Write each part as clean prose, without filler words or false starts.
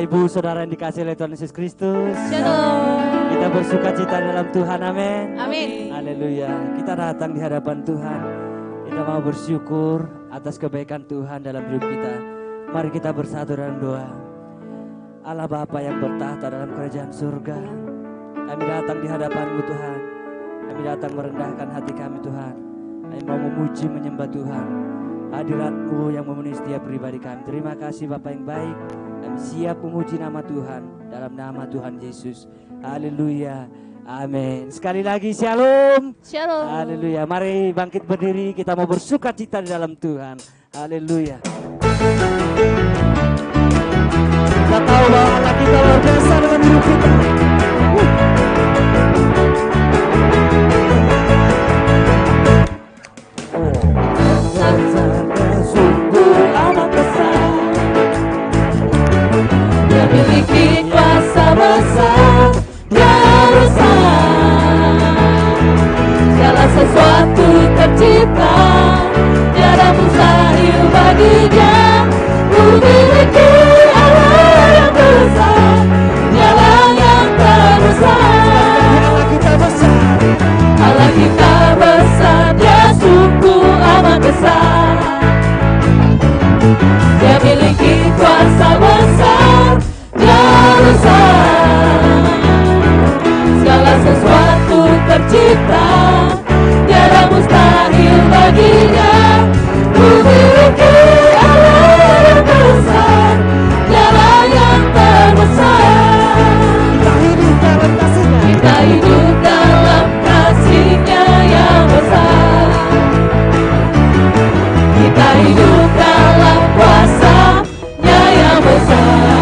Bapak Ibu Saudara yang dikasihi oleh Tuhan Yesus Kristus. Shalom. Kita bersuka cita dalam Tuhan, amin. Amin. Haleluya. Kita datang di hadapan Tuhan. Kita mau bersyukur atas kebaikan Tuhan dalam hidup kita. Mari kita bersatu dalam doa. Allah Bapa yang bertahta dalam kerajaan surga, kami datang di hadapan-Mu Tuhan. Kami datang merendahkan hati kami Tuhan. Kami mau memuji menyembah Tuhan. Hadirat-Mu yang memenuhi setiap pribadi kami. Terima kasih Bapa yang baik. Kami siap memuji nama Tuhan dalam nama Tuhan Yesus. Haleluya. Amin. Sekali lagi shalom. Shalom. Haleluya. Mari bangkit berdiri, kita mau bersuka cita di dalam Tuhan. Haleluya. Kita tahu bahwa Allah kita luar biasa dalam hidup kita. Sungguh amat besar, Dia memiliki kuasa besar, Dia besar. Segala sesuatu tercipta, tiada mustahil baginya. Memiliki Allah yang besar, Dialah yang terbesar. Allah kita besar. Allah kita besar, Dia sungguh amat besar. Dia miliki kuasa besar, Dia besar. Segala sesuatu tercipta, tiada mustahil baginya. Memiliki Allah yang besar, Dialah yang terbesar. Kita hidup dalam kasih-Nya. Kita hidup dalam kasih-Nya yang besar. Kita hidup dalam kuasa-Nya yang besar.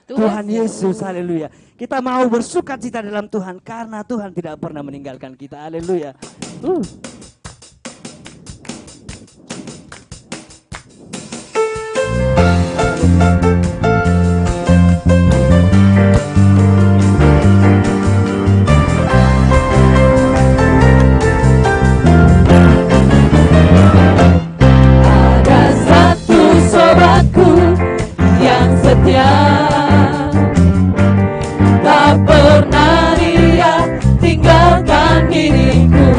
Tuhan Yesus, haleluya. Kita mau bersukacita dalam Tuhan karena Tuhan tidak pernah meninggalkan kita, haleluya. Ada satu sobatku yang setia, tak pernah dia tinggalkan diriku.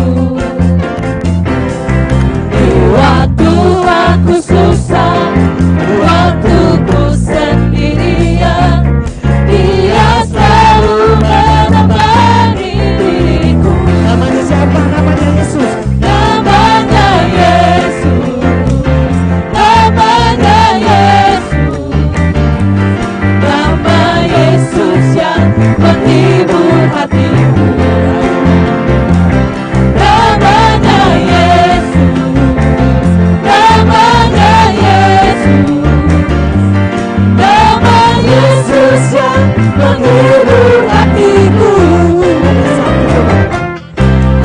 Di waktu aku susah, waktu ku sendirian, dia selalu menemani diriku. Namanya siapa? Namanya Yesus. Namanya Yesus, namanya Yesus, nama Yesus yang menghibur hatiku. Namanya Yesus, namanya Yesus, nama Yesus yang menghibur hatiku.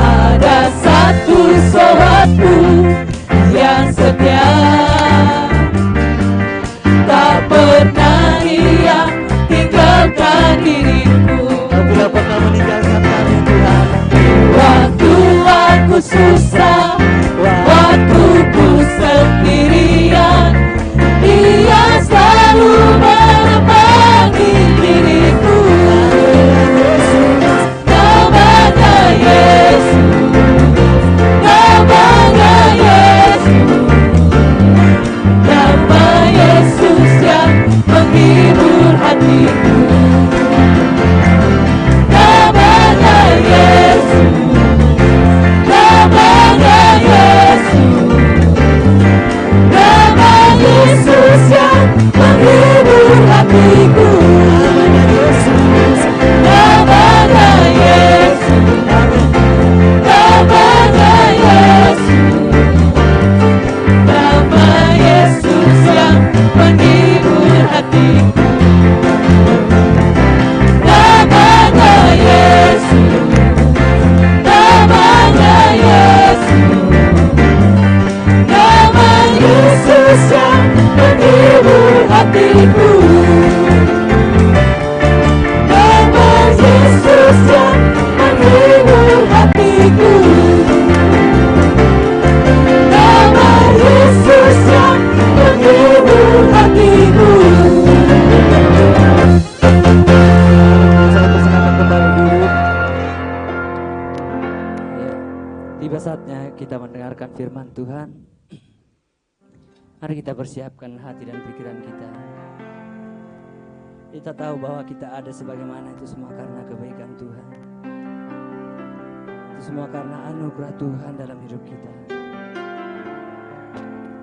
Ada satu sobatku yang setia, tak pernah dia tinggalkan diriku. Tidak pernah meninggalkan kami, Tuhan. Waktu aku susah, waktu ku sendirian, dia selalu menemani diriku. Namanya Yesus, namanya Yesus, nama Yesus yang menghibur hatiku. Namanya Yesus, namanya Yesus, nama Yesus yang menghibur hatiku. Namanya Yesus, namanya Yesus, nama Yesus yang menghibur hatiku. Namanya Yesus, namanya Yesus, nama Yesus yang menghibur hatiku. Nama Yesus yang menghibur hatiku. Nama Yesus yang menghibur hatiku. Saya persilakan kembali duduk. Ya, tiba saatnya kita mendengarkan firman Tuhan. Mari kita persiapkan hati dan pikiran kita. Kita tahu bahwa kita ada sebagaimana itu semua karena kebaikan Tuhan. Itu semua karena anugerah Tuhan dalam hidup kita.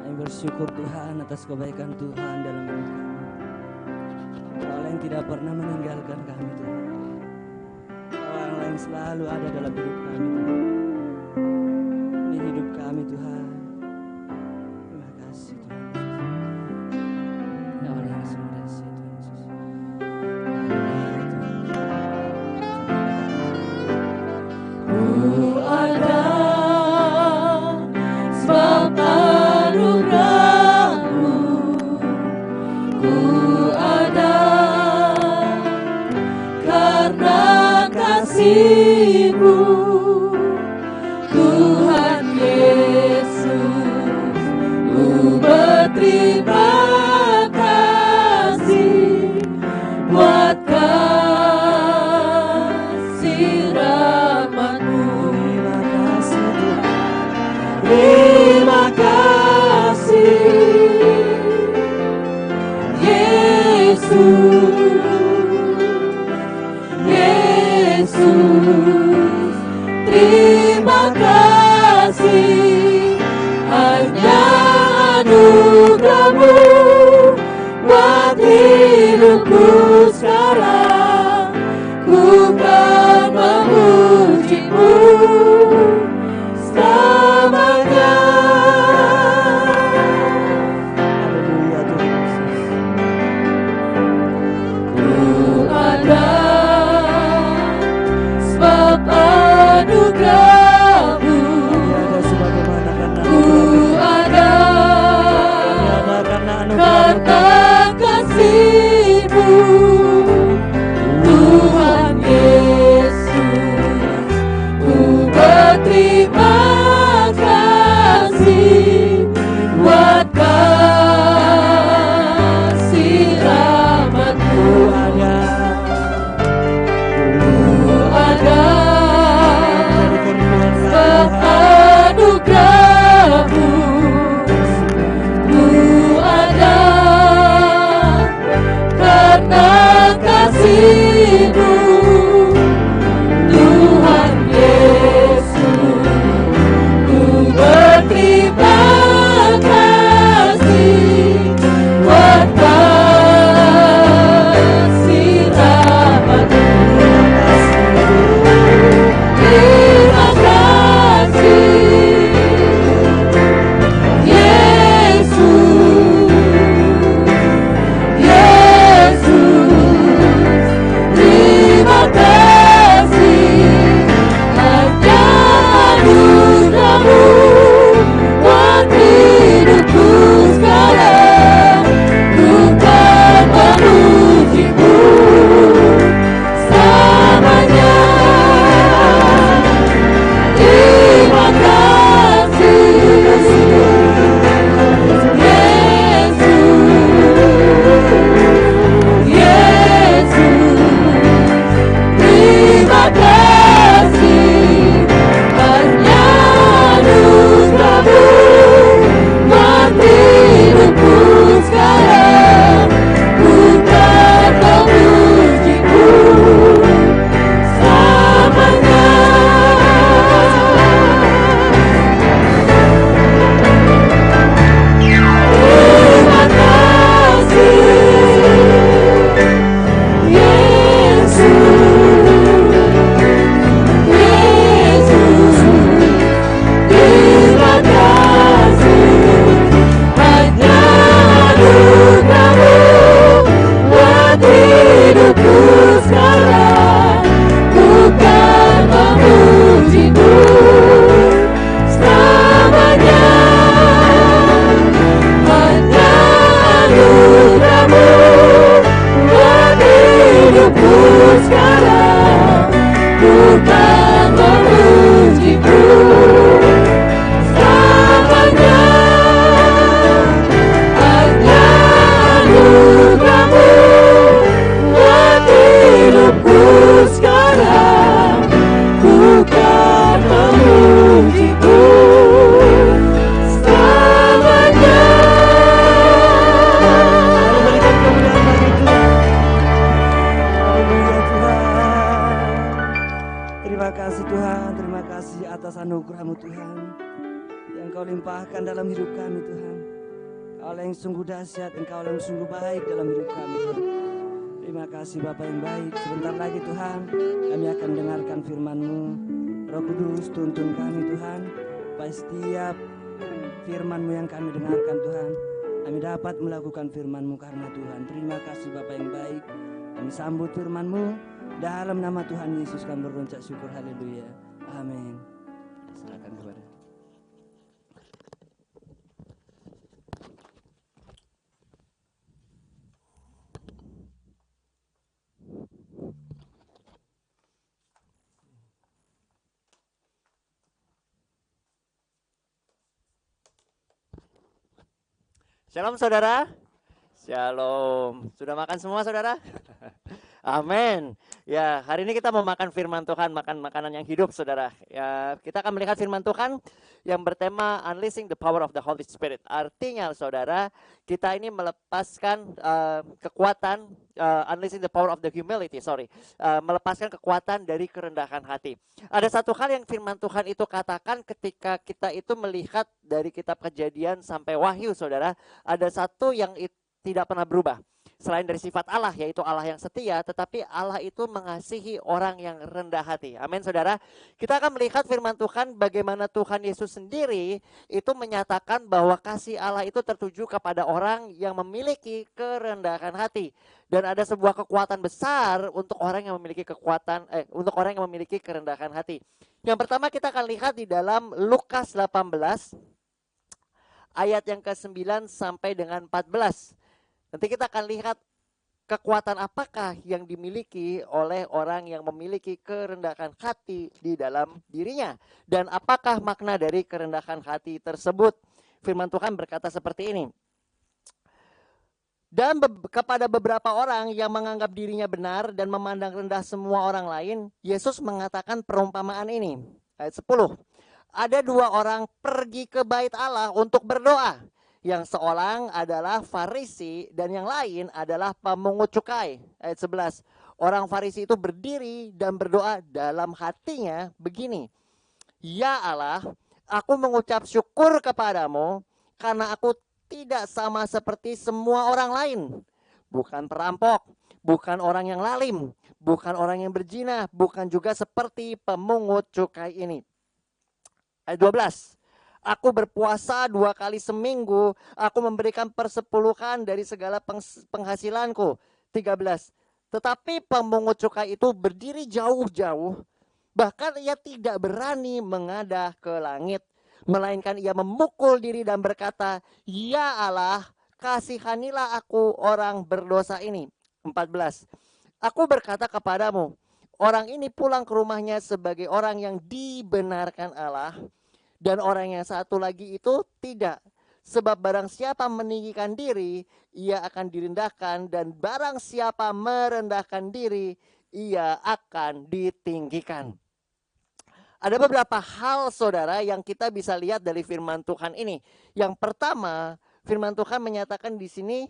Kami bersyukur Tuhan atas kebaikan Tuhan dalam hidup kami. Allah yang tidak pernah meninggalkan kami Tuhan. Allah yang selalu ada dalam hidup kami Tuhan. Ini hidup kami Tuhan. Terima kasih Tuhan Yesus. Ya Allah yang sempurna Tuhan Yesus. Ku ada sebab anugerah-Mu, ku ada karena kasih-Mu, Tuhan Yesus. Ku berterima kasih buat kasih rahmat-Mu. Terima kasih Yesus, Yesus. kasih-Mu, Tuhan Yesus. Ku berterima kasih buat kasih rahmat-Mu. Terima kasih, Yesus, Yesus. Terima kasih, hanya anugerah-Mu buat hidupku sekarang. Ku kan memuji-Mu selamanya. Terima kasih, Yesus, Yesus. Terima kasih, hanya anugerah-Mu buat hidupku sekarang. Ku kan memuji-Mu selamanya. Terima kasih, Yesus, Yesus. Terima kasih, hanya anugerah-Mu buat hidupku sekarang. Ku kan memuji-Mu selamanya. Hanya anugerah-Mu buat hidupku sekarang. Ku kan memuji-Mu selamanya. Hanya anugerah-Mu buat hidupku sekarang. Ku kan memuji-Mu selamanya. Berikan kemuliaan bagi Tuhan. Haleluya Tuhan. Terima kasih Tuhan, terima kasih atas anugerah-Mu Tuhan yang Kau limpahkan dalam hidup kami Tuhan. Kau yang sungguh dahsyat, Engkau yang sungguh baik dalam hidup kami Tuhan. Terima kasih Bapa yang baik. Sebentar lagi Tuhan, kami akan dengarkan firman-Mu. Roh Kudus tuntun kami Tuhan, supaya setiap firman-Mu yang kami dengarkan Tuhan, kami dapat melakukan firman-Mu karena Tuhan. Terima kasih Bapa yang baik. Kami sambut firman-Mu. Dalam nama Tuhan Yesus kami berucap syukur. Haleluya. Amin. Silakan kepada. Shalom saudara. Shalom. Sudah makan semua saudara? Amin. Ya, hari ini kita mau makan firman Tuhan, makan makanan yang hidup saudara. Ya, kita akan melihat firman Tuhan yang bertema Unleashing the Power of the Holy Spirit. Artinya saudara, kita ini melepaskan kekuatan, unleashing the power of the humility, melepaskan kekuatan dari kerendahan hati. Ada satu hal yang firman Tuhan itu katakan ketika kita itu melihat dari kitab Kejadian sampai Wahyu saudara, ada satu yang tidak pernah berubah. Selain dari sifat Allah, yaitu Allah yang setia, tetapi Allah itu mengasihi orang yang rendah hati. Amin saudara. Kita akan melihat firman Tuhan bagaimana Tuhan Yesus sendiri itu menyatakan bahwa kasih Allah itu tertuju kepada orang yang memiliki kerendahan hati. Dan ada sebuah kekuatan besar untuk orang yang memiliki untuk orang yang memiliki kerendahan hati. Yang pertama kita akan lihat di dalam Lukas 18 ayat yang ke-9 sampai dengan 14. Nanti kita akan lihat kekuatan apakah yang dimiliki oleh orang yang memiliki kerendahan hati di dalam dirinya. Dan apakah makna dari kerendahan hati tersebut. Firman Tuhan berkata seperti ini. Dan kepada beberapa orang yang menganggap dirinya benar dan memandang rendah semua orang lain, Yesus mengatakan perumpamaan ini. Ayat 10. Ada dua orang pergi ke bait Allah untuk berdoa. Yang seorang adalah Farisi dan yang lain adalah pemungut cukai. Ayat 11. Orang Farisi itu berdiri dan berdoa dalam hatinya begini. Ya Allah, aku mengucap syukur kepadamu karena aku tidak sama seperti semua orang lain. Bukan perampok, bukan orang yang lalim, bukan orang yang berzina, bukan juga seperti pemungut cukai ini. Ayat 12. Aku berpuasa 2 kali seminggu, aku memberikan persepuluhan dari segala penghasilanku. 13. Tetapi pemungut cukai itu berdiri jauh-jauh, bahkan ia tidak berani mengadah ke langit, melainkan ia memukul diri dan berkata, Ya Allah, kasihanilah aku orang berdosa ini. 14. Aku berkata kepadamu, orang ini pulang ke rumahnya sebagai orang yang dibenarkan Allah, dan orang yang satu lagi itu tidak. Sebab barang siapa meninggikan diri, ia akan direndahkan, dan barang siapa merendahkan diri, ia akan ditinggikan. Ada beberapa hal saudara yang kita bisa lihat dari firman Tuhan ini. Yang pertama, firman Tuhan menyatakan di sini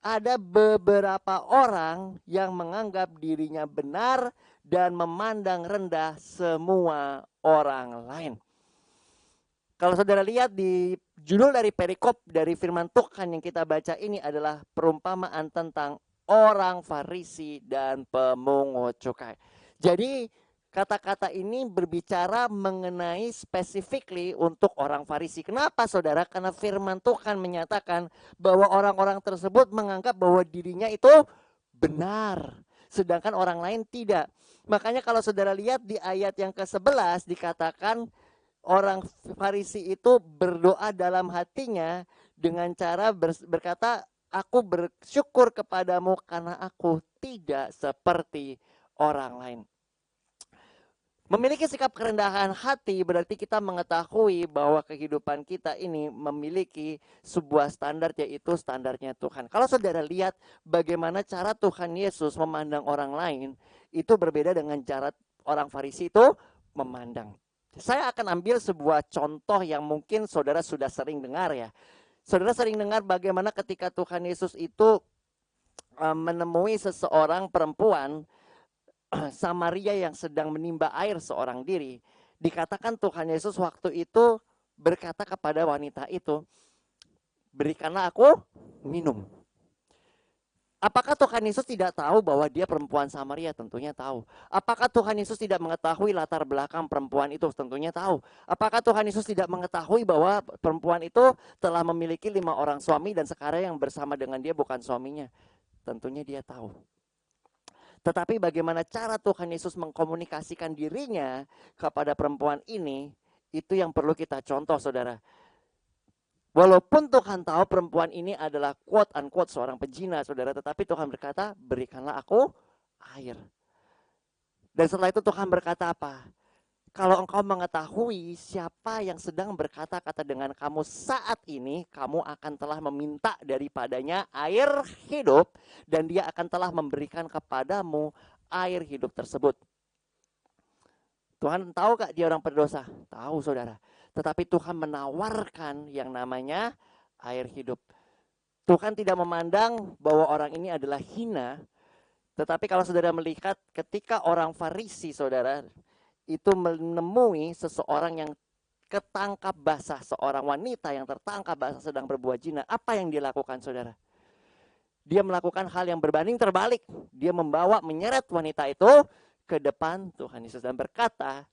ada beberapa orang yang menganggap dirinya benar dan memandang rendah semua orang lain. Kalau saudara lihat di judul dari perikop dari firman Tuhan yang kita baca ini adalah perumpamaan tentang orang Farisi dan pemungut cukai. Jadi kata-kata ini berbicara mengenai specifically untuk orang Farisi. Kenapa saudara? Karena firman Tuhan menyatakan bahwa orang-orang tersebut menganggap bahwa dirinya itu benar, sedangkan orang lain tidak. Makanya kalau saudara lihat di ayat yang ke-11 dikatakan orang Farisi itu berdoa dalam hatinya dengan cara berkata, aku bersyukur kepadamu karena aku tidak seperti orang lain. Memiliki sikap kerendahan hati berarti kita mengetahui bahwa kehidupan kita ini memiliki sebuah standar, yaitu standarnya Tuhan. Kalau saudara lihat bagaimana cara Tuhan Yesus memandang orang lain, itu berbeda dengan cara orang Farisi itu memandang. Saya akan ambil sebuah contoh yang mungkin saudara sudah sering dengar ya. Saudara sering dengar bagaimana ketika Tuhan Yesus itu menemui seseorang perempuan Samaria yang sedang menimba air seorang diri. Dikatakan Tuhan Yesus waktu itu berkata kepada wanita itu, berikanlah aku minum. Apakah Tuhan Yesus tidak tahu bahwa dia perempuan Samaria? Tentunya tahu. Apakah Tuhan Yesus tidak mengetahui latar belakang perempuan itu? Tentunya tahu. Apakah Tuhan Yesus tidak mengetahui bahwa perempuan itu telah memiliki 5 orang suami dan sekarang yang bersama dengan dia bukan suaminya? Tentunya dia tahu. Tetapi bagaimana cara Tuhan Yesus mengkomunikasikan dirinya kepada perempuan ini, itu yang perlu kita contoh saudara. Walaupun Tuhan tahu perempuan ini adalah quote unquote seorang pezina saudara, tetapi Tuhan berkata, berikanlah aku air. Dan setelah itu Tuhan berkata apa? Kalau engkau mengetahui siapa yang sedang berkata-kata dengan kamu saat ini, kamu akan telah meminta daripadanya air hidup, dan dia akan telah memberikan kepadamu air hidup tersebut. Tuhan tahu gak dia orang berdosa? Tahu saudara. Tetapi Tuhan menawarkan yang namanya air hidup. Tuhan tidak memandang bahwa orang ini adalah hina. Tetapi kalau saudara melihat ketika orang Farisi saudara itu menemui seseorang yang ketangkap basah, seorang wanita yang tertangkap basah sedang berbuat zina, apa yang dia lakukan saudara? Dia melakukan hal yang berbanding terbalik. Dia menyeret wanita itu ke depan Tuhan Yesus dan berkata,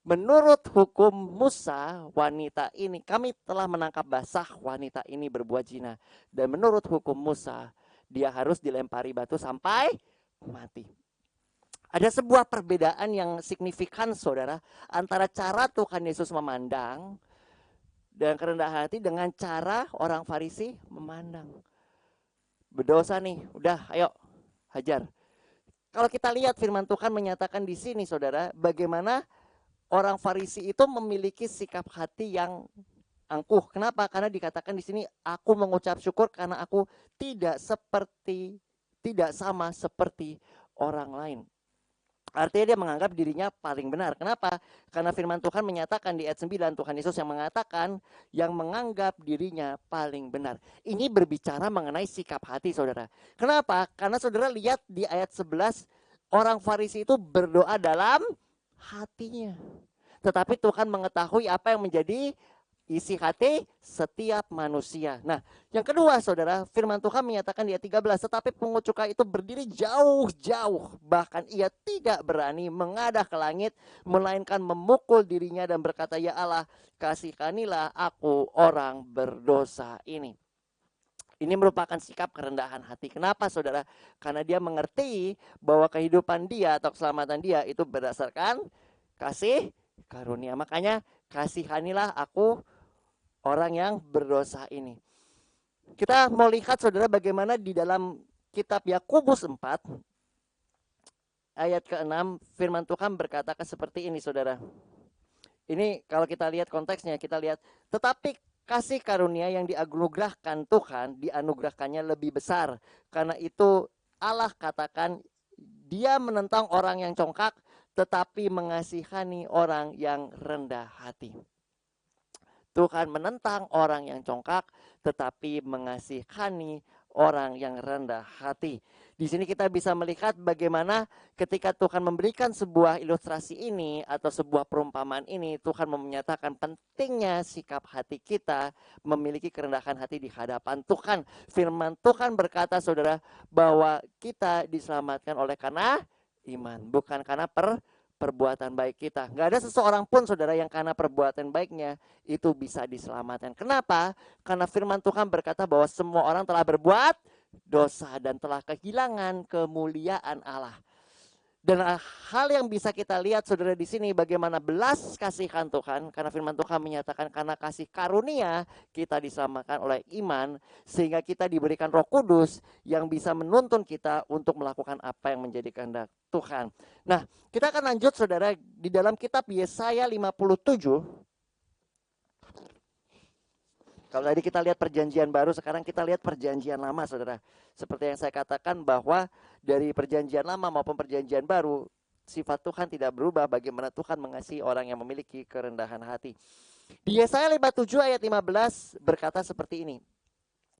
menurut hukum Musa, wanita ini, kami telah menangkap basah wanita ini berbuat zina. Dan menurut hukum Musa, dia harus dilempari batu sampai mati. Ada sebuah perbedaan yang signifikan saudara, antara cara Tuhan Yesus memandang dan kerendahan hati dengan cara orang Farisi memandang. Berdosa nih, udah ayo hajar. Kalau kita lihat firman Tuhan menyatakan di sini saudara, bagaimana orang Farisi itu memiliki sikap hati yang angkuh. Kenapa? Karena dikatakan di sini, aku mengucap syukur karena aku tidak sama seperti orang lain. Artinya dia menganggap dirinya paling benar. Kenapa? Karena firman Tuhan menyatakan di ayat 9, Tuhan Yesus yang mengatakan yang menganggap dirinya paling benar. Ini berbicara mengenai sikap hati saudara. Kenapa? Karena saudara lihat di ayat 11, orang Farisi itu berdoa dalam hatinya. Tetapi Tuhan mengetahui apa yang menjadi isi hati setiap manusia. Nah, yang kedua saudara, firman Tuhan menyatakan di ayat 13, tetapi pungut cukai itu berdiri jauh-jauh, bahkan ia tidak berani mengadah ke langit, melainkan memukul dirinya dan berkata, ya Allah, kasihanilah aku orang berdosa ini. Ini merupakan sikap kerendahan hati. Kenapa saudara? Karena dia mengerti bahwa kehidupan dia atau keselamatan dia itu berdasarkan kasih karunia. Makanya kasihanilah aku orang yang berdosa ini. Kita mau lihat saudara bagaimana di dalam kitab Yakobus 4 ayat ke-6 firman Tuhan berkata seperti ini saudara. Ini kalau kita lihat konteksnya, kita lihat, tetapi kasih karunia yang dianugerahkan Tuhan, dianugerahkannya lebih besar. Karena itu Allah katakan, dia menentang orang yang congkak, tetapi mengasihani orang yang rendah hati. Tuhan menentang orang yang congkak, tetapi mengasihani orang yang rendah hati. Di sini kita bisa melihat bagaimana ketika Tuhan memberikan sebuah ilustrasi ini atau sebuah perumpamaan ini, Tuhan menyatakan pentingnya sikap hati kita memiliki kerendahan hati di hadapan Tuhan. Firman Tuhan berkata saudara bahwa kita diselamatkan oleh karena iman, bukan karena perbuatan baik kita. Nggak ada seseorang pun saudara yang karena perbuatan baiknya itu bisa diselamatkan. Kenapa? Karena firman Tuhan berkata bahwa semua orang telah berbuat dosa dan telah kehilangan kemuliaan Allah. Dan hal yang bisa kita lihat saudara di sini bagaimana belas kasihan Tuhan, karena firman Tuhan menyatakan karena kasih karunia kita diselamatkan oleh iman, sehingga kita diberikan Roh Kudus yang bisa menuntun kita untuk melakukan apa yang menjadi kehendak Tuhan. Nah, kita akan lanjut saudara di dalam kitab Yesaya 57. Kalau tadi kita lihat perjanjian baru, sekarang kita lihat perjanjian lama saudara. Seperti yang saya katakan bahwa dari perjanjian lama maupun perjanjian baru, sifat Tuhan tidak berubah bagaimana Tuhan mengasihi orang yang memiliki kerendahan hati. Di Yesaya 57 ayat 15 berkata seperti ini.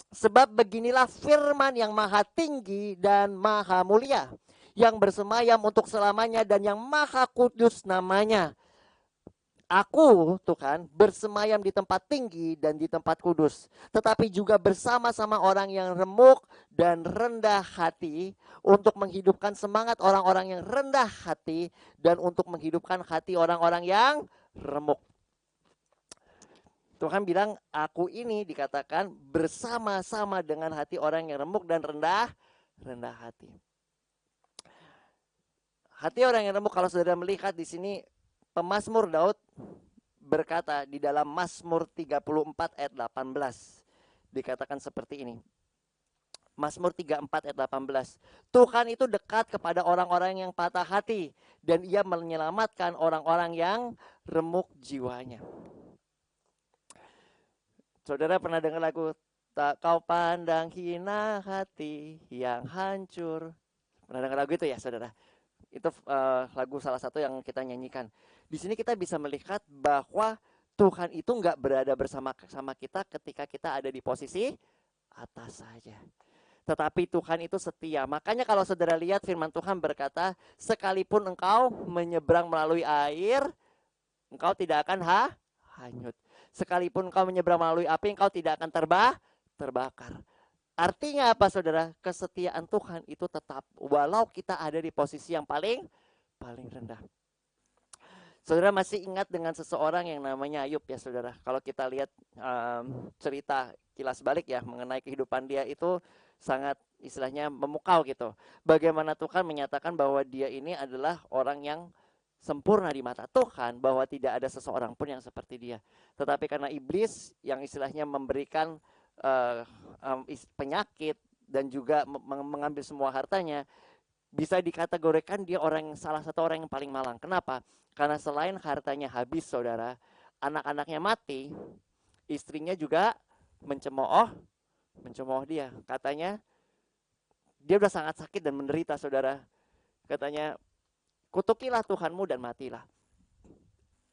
Sebab beginilah firman yang maha tinggi dan maha mulia, yang bersemayam untuk selamanya dan yang maha kudus namanya. Aku, Tuhan, bersemayam di tempat tinggi dan di tempat kudus, tetapi juga bersama-sama orang yang remuk dan rendah hati, untuk menghidupkan semangat orang-orang yang rendah hati dan untuk menghidupkan hati orang-orang yang remuk. Tuhan bilang, aku ini dikatakan bersama-sama dengan hati orang yang remuk dan rendah hati. Hati orang yang remuk, kalau saudara melihat di sini, Pemazmur Daud berkata di dalam Mazmur 34 ayat 18. Dikatakan seperti ini. Mazmur 34 ayat 18. Tuhan itu dekat kepada orang-orang yang patah hati, dan ia menyelamatkan orang-orang yang remuk jiwanya. Saudara pernah dengar lagu tak kau pandang hina hati yang hancur? Pernah dengar lagu itu ya saudara? Itu lagu salah satu yang kita nyanyikan. Di sini kita bisa melihat bahwa Tuhan itu nggak berada bersama kita ketika kita ada di posisi atas saja. Tetapi Tuhan itu setia. Makanya kalau saudara lihat firman Tuhan berkata, sekalipun engkau menyeberang melalui air, engkau tidak akan hanyut. Sekalipun engkau menyeberang melalui api, engkau tidak akan terbakar. Artinya apa saudara? Kesetiaan Tuhan itu tetap walau kita ada di posisi yang paling rendah. Saudara masih ingat dengan seseorang yang namanya Ayub ya saudara. Kalau kita lihat cerita kilas balik ya mengenai kehidupan dia itu sangat istilahnya memukau gitu. Bagaimana Tuhan menyatakan bahwa dia ini adalah orang yang sempurna di mata Tuhan, bahwa tidak ada seseorang pun yang seperti dia. Tetapi karena iblis yang istilahnya memberikan penyakit dan juga mengambil semua hartanya, bisa dikategorikan dia salah satu orang yang paling malang. Kenapa? Karena selain hartanya habis saudara, anak-anaknya mati, istrinya juga mencemooh dia. Katanya dia udah sangat sakit dan menderita saudara. Katanya Kutukilah Tuhanmu dan matilah.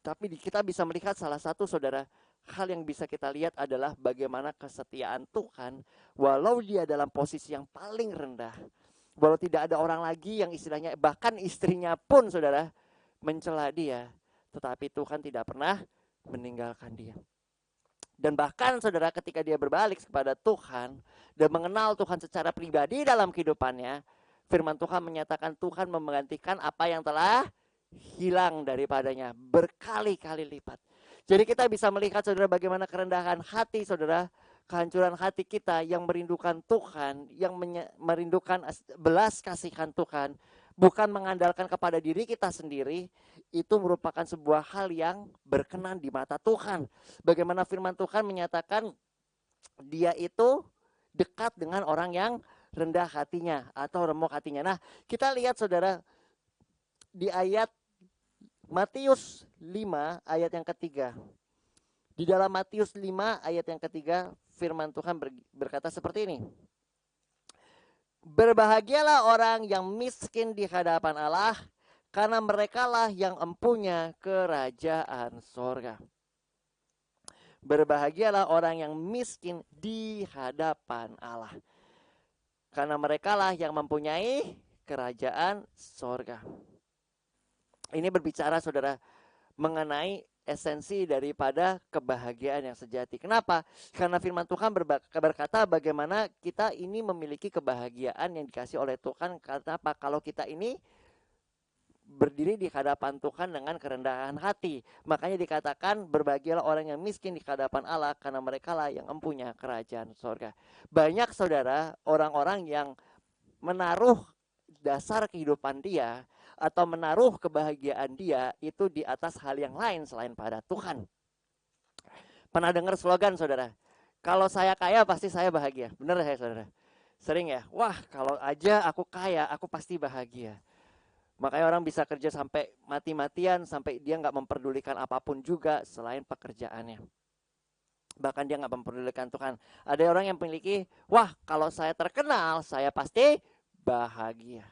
Tapi kita bisa melihat salah satu saudara, hal yang bisa kita lihat adalah bagaimana kesetiaan Tuhan walau dia dalam posisi yang paling rendah. Walau tidak ada orang lagi yang istilahnya, bahkan istrinya pun saudara mencela dia. Tetapi Tuhan tidak pernah meninggalkan dia. Dan bahkan saudara ketika dia berbalik kepada Tuhan dan mengenal Tuhan secara pribadi dalam kehidupannya, firman Tuhan menyatakan Tuhan menggantikan apa yang telah hilang daripadanya berkali-kali lipat. Jadi kita bisa melihat saudara bagaimana kerendahan hati saudara, kehancuran hati kita yang merindukan Tuhan, yang merindukan belas kasihan Tuhan, bukan mengandalkan kepada diri kita sendiri, itu merupakan sebuah hal yang berkenan di mata Tuhan. Bagaimana firman Tuhan menyatakan dia itu dekat dengan orang yang rendah hatinya atau remuk hatinya. Nah, kita lihat saudara di ayat Matius 5 ayat yang ketiga. Di dalam Matius 5 ayat yang ketiga, firman Tuhan berkata seperti ini. Berbahagialah orang yang miskin di hadapan Allah, karena merekalah yang empunya kerajaan sorga. Berbahagialah orang yang miskin di hadapan Allah, karena merekalah yang mempunyai kerajaan sorga. Ini berbicara saudara mengenai esensi daripada kebahagiaan yang sejati. Kenapa? Karena firman Tuhan berkata bagaimana kita ini memiliki kebahagiaan yang dikasih oleh Tuhan. Kenapa? Kalau kita ini berdiri di hadapan Tuhan dengan kerendahan hati. Makanya dikatakan berbahagialah orang yang miskin di hadapan Allah, karena merekalah yang empunya kerajaan sorga. Banyak saudara orang-orang yang menaruh dasar kehidupan dia atau menaruh kebahagiaan dia itu di atas hal yang lain selain pada Tuhan. Pernah dengar slogan saudara? Kalau saya kaya pasti saya bahagia. Benar ya saudara? Sering ya? Wah kalau aja aku kaya aku pasti bahagia. Makanya orang bisa kerja sampai mati-matian, sampai dia nggak memperdulikan apapun juga selain pekerjaannya. Bahkan dia nggak memperdulikan Tuhan. Ada orang yang memiliki, wah kalau saya terkenal saya pasti bahagia.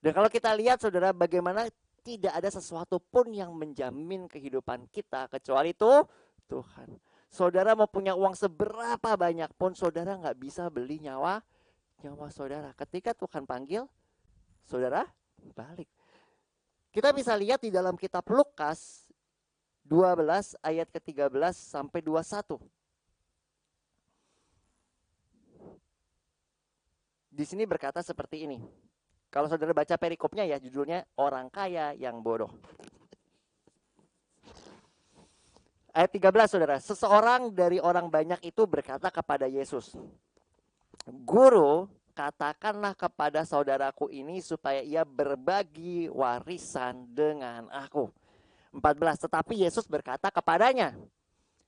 Dan kalau kita lihat saudara bagaimana tidak ada sesuatu pun yang menjamin kehidupan kita kecuali itu Tuhan. Saudara mau punya uang seberapa banyak pun saudara nggak bisa beli nyawa saudara. Ketika Tuhan panggil, saudara balik. Kita bisa lihat di dalam kitab Lukas 12 ayat ke-13 sampai 21. Di sini berkata seperti ini. Kalau saudara baca perikopnya ya, judulnya orang kaya yang bodoh. Ayat 13 saudara, seseorang dari orang banyak itu berkata kepada Yesus, Guru, katakanlah kepada saudaraku ini supaya ia berbagi warisan dengan aku. 14, tetapi Yesus berkata kepadanya,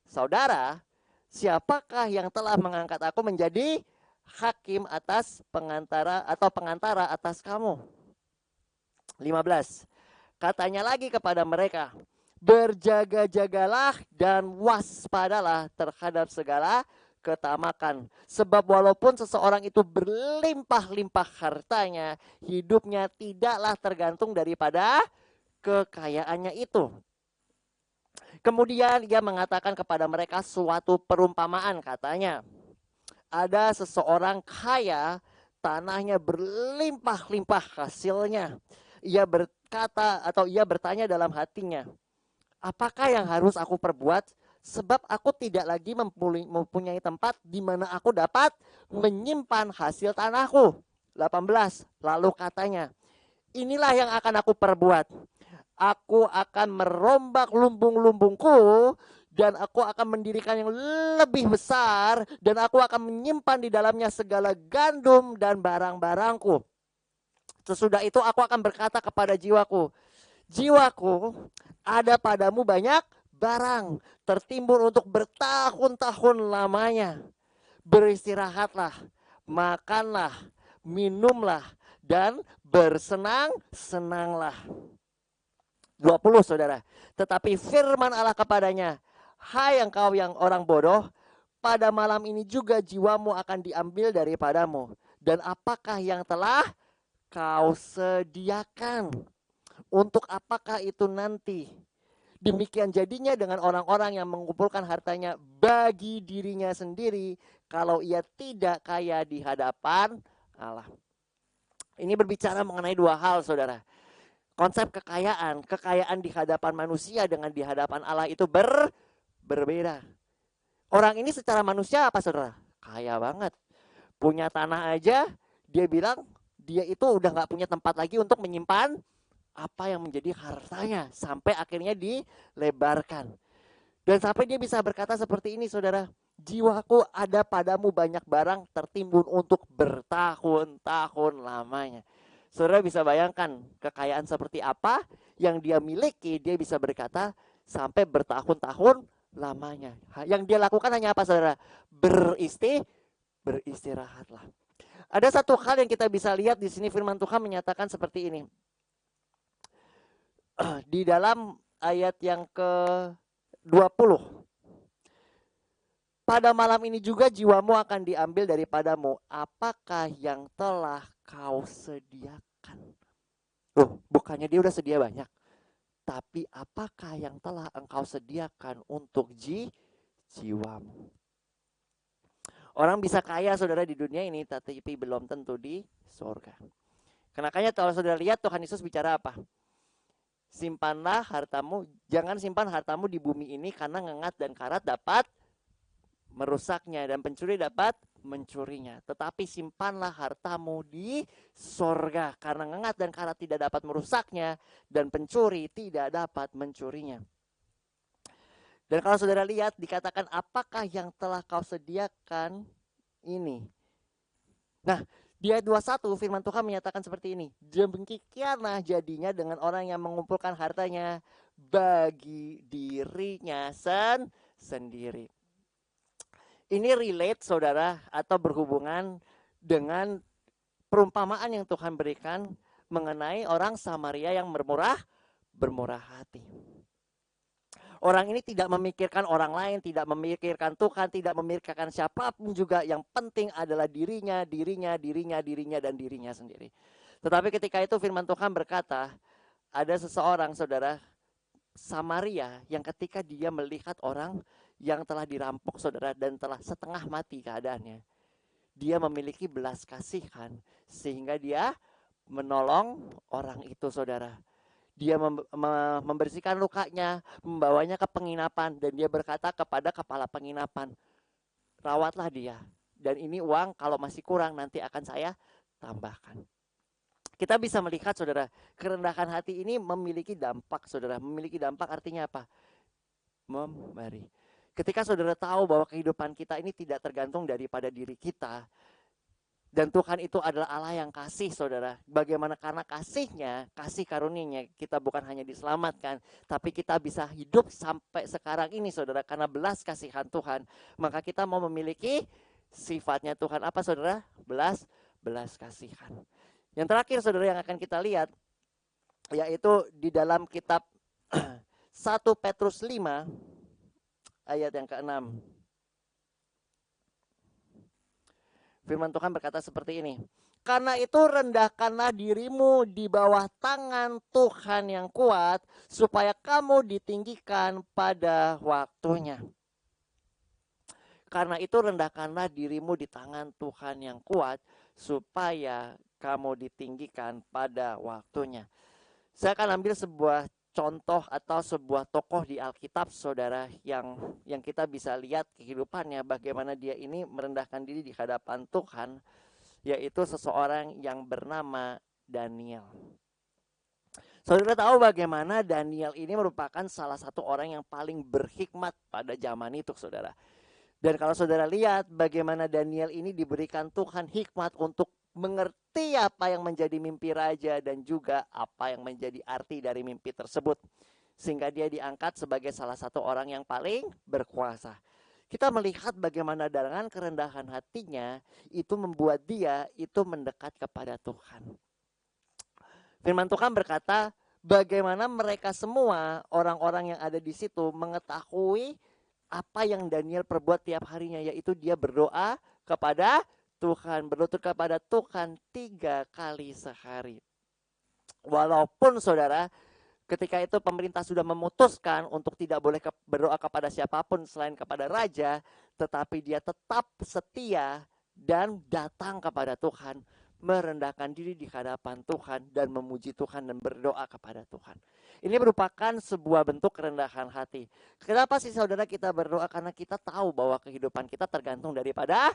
Saudara, siapakah yang telah mengangkat aku menjadi hakim atas pengantara atas kamu? 15. Katanya lagi kepada mereka, berjaga-jagalah dan waspadalah terhadap segala ketamakan. Sebab walaupun seseorang itu berlimpah-limpah hartanya, hidupnya tidaklah tergantung daripada kekayaannya itu. Kemudian ia mengatakan kepada mereka suatu perumpamaan, katanya, ada seseorang kaya, tanahnya berlimpah-limpah hasilnya. Ia berkata atau ia bertanya dalam hatinya, apakah yang harus aku perbuat? Sebab aku tidak lagi mempunyai tempat di mana aku dapat menyimpan hasil tanahku. 18, lalu katanya, inilah yang akan aku perbuat. Aku akan merombak lumbung-lumbungku dan aku akan mendirikan yang lebih besar dan aku akan menyimpan di dalamnya segala gandum dan barang-barangku. Sesudah itu aku akan berkata kepada jiwaku, jiwaku, ada padamu banyak barang tertimbun untuk bertahun-tahun lamanya. Beristirahatlah, makanlah, minumlah, dan bersenang-senanglah. 20 saudara, tetapi firman Allah kepadanya, hai engkau yang orang bodoh, pada malam ini juga jiwamu akan diambil daripadamu. Dan apakah yang telah kau sediakan? Untuk apakah itu nanti? Demikian jadinya dengan orang-orang yang mengumpulkan hartanya bagi dirinya sendiri kalau ia tidak kaya di hadapan Allah. Ini berbicara mengenai dua hal, saudara. Konsep kekayaan di hadapan manusia dengan di hadapan Allah itu berbeda. Orang ini secara manusia apa, saudara? Kaya banget. Punya tanah aja, dia bilang dia itu udah gak punya tempat lagi untuk menyimpan apa yang menjadi hartanya. Sampai akhirnya dilebarkan. Dan sampai dia bisa berkata seperti ini, saudara. Jiwaku ada padamu banyak barang tertimbun untuk bertahun-tahun lamanya. Saudara bisa bayangkan kekayaan seperti apa yang dia miliki, dia bisa berkata sampai bertahun-tahun lamanya. Yang dia lakukan hanya apa, saudara? Beristirahatlah. Ada satu hal yang kita bisa lihat di sini, firman Tuhan menyatakan seperti ini. Di dalam ayat yang ke-20. Pada malam ini juga jiwamu akan diambil daripadamu. Apakah yang telah kau sediakan? Bukannya dia udah sedia banyak. Tapi apakah yang telah engkau sediakan untuk jiwamu? Orang bisa kaya, saudara, di dunia ini, tapi belum tentu di surga. Makanya kalau saudara lihat Tuhan Yesus bicara apa? Simpanlah hartamu, jangan simpan hartamu di bumi ini karena ngengat dan karat dapat merusaknya dan pencuri dapat mencurinya. Tetapi simpanlah hartamu di sorga karena ngengat dan karat tidak dapat merusaknya dan pencuri tidak dapat mencurinya. Dan kalau saudara lihat dikatakan apakah yang telah kau sediakan ini. Nah, di ayat 21 firman Tuhan menyatakan seperti ini. Demikianlah jadinya dengan orang yang mengumpulkan hartanya bagi dirinya sendiri. Ini relate, saudara, atau berhubungan dengan perumpamaan yang Tuhan berikan mengenai orang Samaria yang bermurah hati. Orang ini tidak memikirkan orang lain, tidak memikirkan Tuhan, tidak memikirkan siapapun juga. Yang penting adalah dirinya, dan dirinya sendiri. Tetapi ketika itu firman Tuhan berkata, ada seseorang, saudara, Samaria, yang ketika dia melihat orang yang telah dirampok, saudara, dan telah setengah mati keadaannya, dia memiliki belas kasihan sehingga dia menolong orang itu, saudara. Dia membersihkan lukanya, membawanya ke penginapan, dan dia berkata kepada kepala penginapan, rawatlah dia, dan ini uang kalau masih kurang nanti akan saya tambahkan. Kita bisa melihat, saudara, kerendahan hati ini memiliki dampak, saudara. Memiliki dampak artinya apa? Memberi. Ketika saudara tahu bahwa kehidupan kita ini tidak tergantung daripada diri kita. Dan Tuhan itu adalah Allah yang kasih, saudara. Bagaimana karena kasihnya, kasih karunia-Nya, kita bukan hanya diselamatkan, tapi kita bisa hidup sampai sekarang ini, saudara. Karena belas kasihan Tuhan, maka kita mau memiliki sifatnya Tuhan. Apa, saudara? Belas kasihan. Yang terakhir, saudara, yang akan kita lihat, yaitu di dalam kitab 1 Petrus 5, ayat yang ke-6. Firman Tuhan berkata seperti ini. Karena itu rendahkanlah dirimu di bawah tangan Tuhan yang kuat, supaya kamu ditinggikan pada waktunya. Karena itu rendahkanlah dirimu di tangan Tuhan yang kuat, supaya kamu ditinggikan pada waktunya. Saya akan ambil sebuah contoh atau sebuah tokoh di Alkitab, saudara, yang kita bisa lihat kehidupannya, bagaimana dia ini merendahkan diri di hadapan Tuhan, yaitu seseorang yang bernama Daniel. Saudara tahu bagaimana Daniel ini merupakan salah satu orang yang paling berhikmat pada zaman itu, saudara. Dan kalau saudara lihat bagaimana Daniel ini diberikan Tuhan hikmat untuk mengerti apa yang menjadi mimpi raja dan juga apa yang menjadi arti dari mimpi tersebut. Sehingga dia diangkat sebagai salah satu orang yang paling berkuasa. Kita melihat bagaimana dengan kerendahan hatinya itu membuat dia itu mendekat kepada Tuhan. Firman Tuhan berkata, bagaimana mereka semua orang-orang yang ada di situ mengetahui apa yang Daniel perbuat tiap harinya, yaitu dia berdoa kepada Tuhan, berlutut kepada Tuhan 3 kali sehari. Walaupun saudara ketika itu pemerintah sudah memutuskan untuk tidak boleh berdoa kepada siapapun selain kepada raja, tetapi dia tetap setia dan datang kepada Tuhan, merendahkan diri di hadapan Tuhan dan memuji Tuhan dan berdoa kepada Tuhan. Ini merupakan sebuah bentuk kerendahan hati. Kenapa sih saudara kita berdoa? Karena kita tahu bahwa kehidupan kita tergantung daripada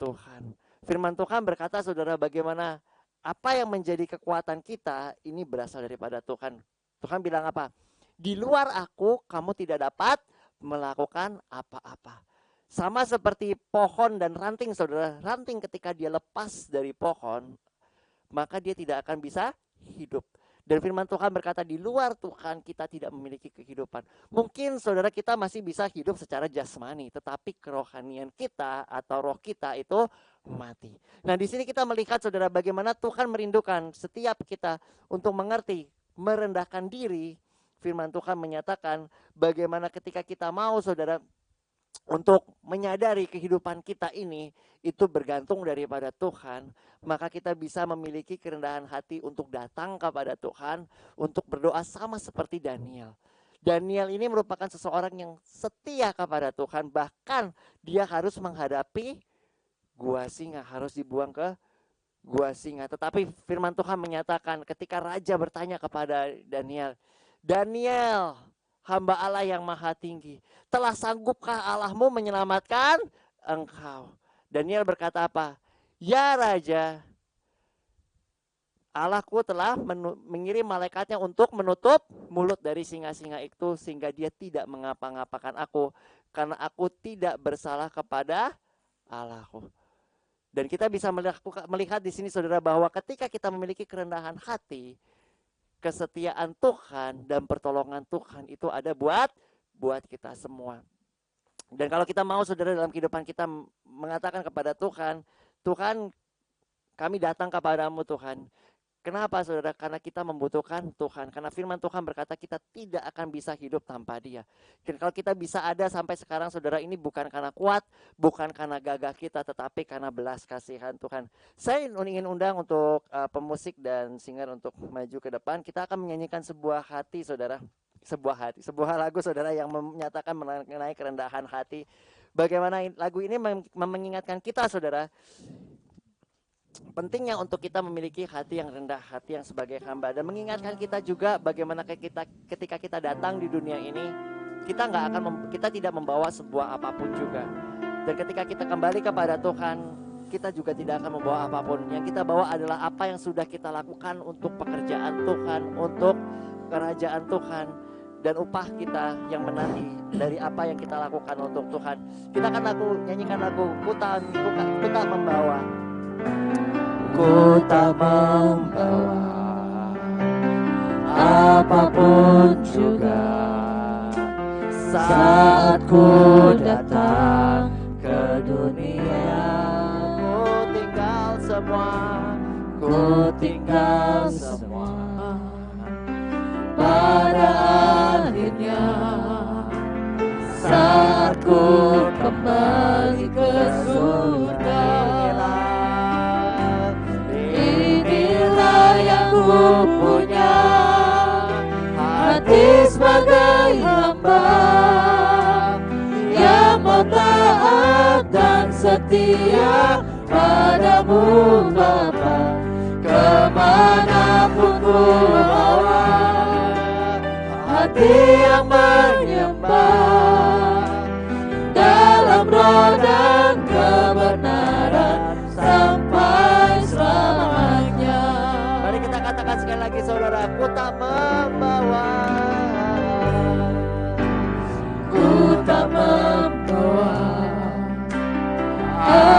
Tuhan. Firman Tuhan berkata saudara, bagaimana apa yang menjadi kekuatan kita ini berasal daripada Tuhan. Tuhan bilang apa? Di luar aku kamu tidak dapat melakukan apa-apa. Sama seperti pohon dan ranting saudara. Ranting ketika dia lepas dari pohon, maka dia tidak akan bisa hidup. Dan firman Tuhan berkata di luar Tuhan kita tidak memiliki kehidupan. Mungkin saudara kita masih bisa hidup secara jasmani, tetapi kerohanian kita atau roh kita itu mati. Nah di sini kita melihat saudara bagaimana Tuhan merindukan setiap kita untuk mengerti, merendahkan diri. Firman Tuhan menyatakan bagaimana ketika kita mau saudara untuk menyadari kehidupan kita ini itu bergantung daripada Tuhan, maka kita bisa memiliki kerendahan hati untuk datang kepada Tuhan, untuk berdoa sama seperti Daniel. Daniel ini merupakan seseorang yang setia kepada Tuhan, bahkan dia harus menghadapi gua singa, harus dibuang ke gua singa. Tetapi firman Tuhan menyatakan ketika raja bertanya kepada Daniel, Daniel, hamba Allah yang maha tinggi, telah sanggupkah Allahmu menyelamatkan engkau? Daniel berkata apa? Ya Raja, Allahku telah mengirim malaikatnya untuk menutup mulut dari singa-singa itu sehingga dia tidak mengapa-ngapakan aku karena aku tidak bersalah kepada Allahku. Dan kita bisa melihat di sini saudara bahwa ketika kita memiliki kerendahan hati, kesetiaan Tuhan dan pertolongan Tuhan itu ada buat kita semua. Dan kalau kita mau saudara dalam kehidupan kita mengatakan kepada Tuhan, Tuhan kami datang kepadamu Tuhan. Kenapa saudara? Karena kita membutuhkan Tuhan. Karena firman Tuhan berkata kita tidak akan bisa hidup tanpa Dia. Dan kalau kita bisa ada sampai sekarang saudara, ini bukan karena kuat, bukan karena gagah kita, tetapi karena belas kasihan Tuhan. Saya ingin undang untuk pemusik dan singer untuk maju ke depan. Kita akan menyanyikan sebuah hati saudara. Sebuah lagu saudara yang menyatakan mengenai kerendahan hati. Bagaimana lagu ini mengingatkan kita saudara, pentingnya untuk kita memiliki hati yang rendah, hati yang sebagai hamba, dan mengingatkan kita juga bagaimana ketika kita datang di dunia ini, kita tidak membawa sebuah apapun juga. Dan ketika kita kembali kepada Tuhan, kita juga tidak akan membawa apapun. Yang kita bawa adalah apa yang sudah kita lakukan untuk pekerjaan Tuhan, untuk kerajaan Tuhan, dan upah kita yang menanti dari apa yang kita lakukan untuk Tuhan. Kita akan nyanyikan lagu Ku tak membawa. Ku tak membawa apapun juga saat ku datang ke dunia. Ku tinggal semua pada akhirnya saat ku kembali ke surga. Ku punya hati sebagai hamba yang mau taat dan setia padamu Bapa. Kemanapun ku bawa hati yang menyembah dalam roh dan kebenaran sampai selamanya. Katakan sekali lagi saudara, ku tak membawa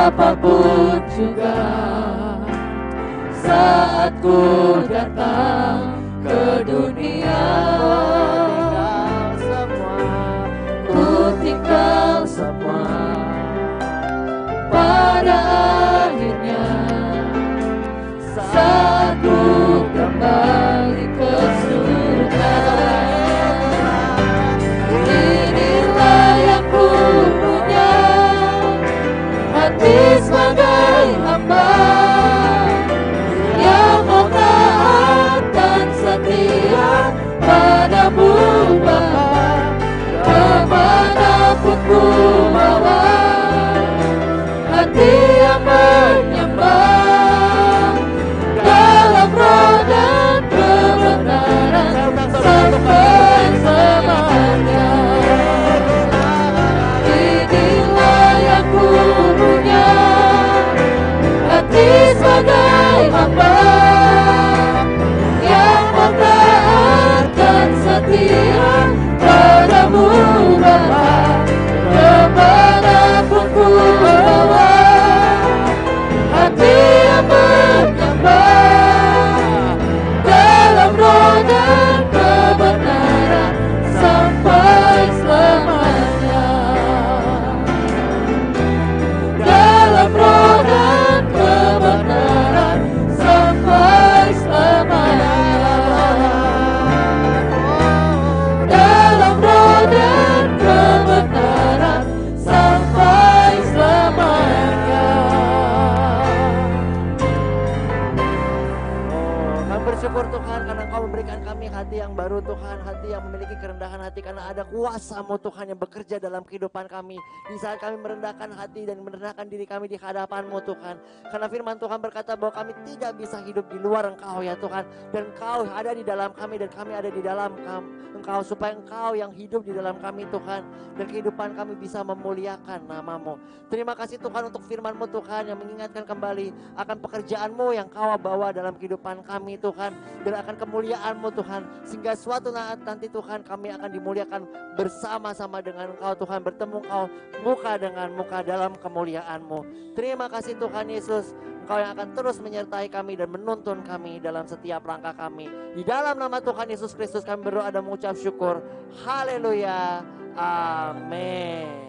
apapun juga saat ku datang ke dunia. Ku tinggal semua pada akhirnya saat ku kembali ke surga. Inilah yang ku punya, hati sebagai hamba yang mau taat syukur Tuhan karena Engkau memberikan kami hati yang baru Tuhan, hati yang memiliki kerendahan hati karena ada kuasa-Mu Tuhan yang bekerja dalam kehidupan kami. Di saat kami merendahkan hati dan merendahkan diri kami di hadapan-Mu Tuhan. Karena firman Tuhan berkata bahwa kami tidak bisa hidup di luar Engkau ya Tuhan. Dan Engkau ada di dalam kami dan kami ada di dalam Engkau, supaya Engkau yang hidup di dalam kami Tuhan. Dan kehidupan kami bisa memuliakan nama-Mu. Terima kasih Tuhan untuk firman-Mu Tuhan yang mengingatkan kembali akan pekerjaan-Mu yang Kau bawa dalam kehidupan kami Tuhan. Dan akan kemuliaan-Mu Tuhan. Sehingga suatu saat nanti Tuhan kami akan dimuliakan bersama-sama dengan Engkau Tuhan. Bertemu Engkau muka dengan muka dalam kemuliaan-Mu. Terima kasih Tuhan Yesus. Engkau yang akan terus menyertai kami dan menuntun kami dalam setiap langkah kami. Di dalam nama Tuhan Yesus Kristus kami berdoa dan mengucap syukur. Haleluya. Amin.